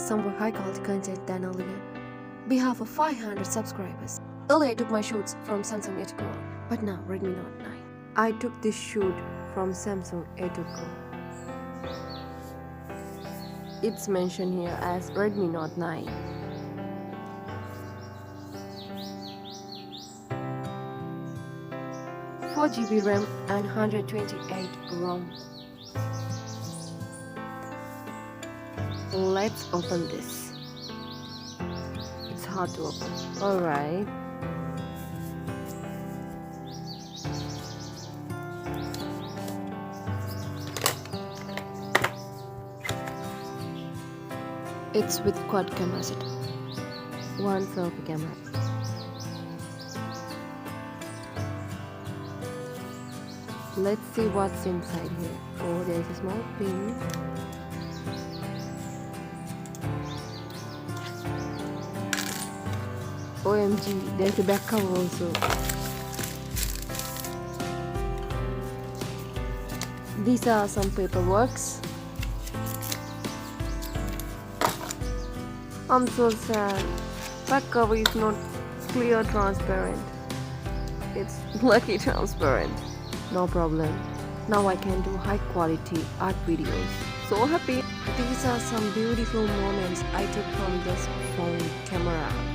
some more high quality content than earlier. Behalf of 500 subscribers. Earlier I took my shoots from Samsung A2 Pro, but now Redmi Note 9. I took this shoot from Samsung A2 Pro. It's mentioned here as Redmi Note 9. Four GB RAM and 128 ROM. Let's open this. It's hard to open. Alright. It's with quad camera setup. One selfie camera. Let's see what's inside here. Oh, there's a small pin. OMG, there's a back cover also. These are some paperworks. I'm so sad. Back cover is not clear transparent. It's blocky transparent. No problem. Now I can do high quality art videos. So happy. These are some beautiful moments I took from this phone camera.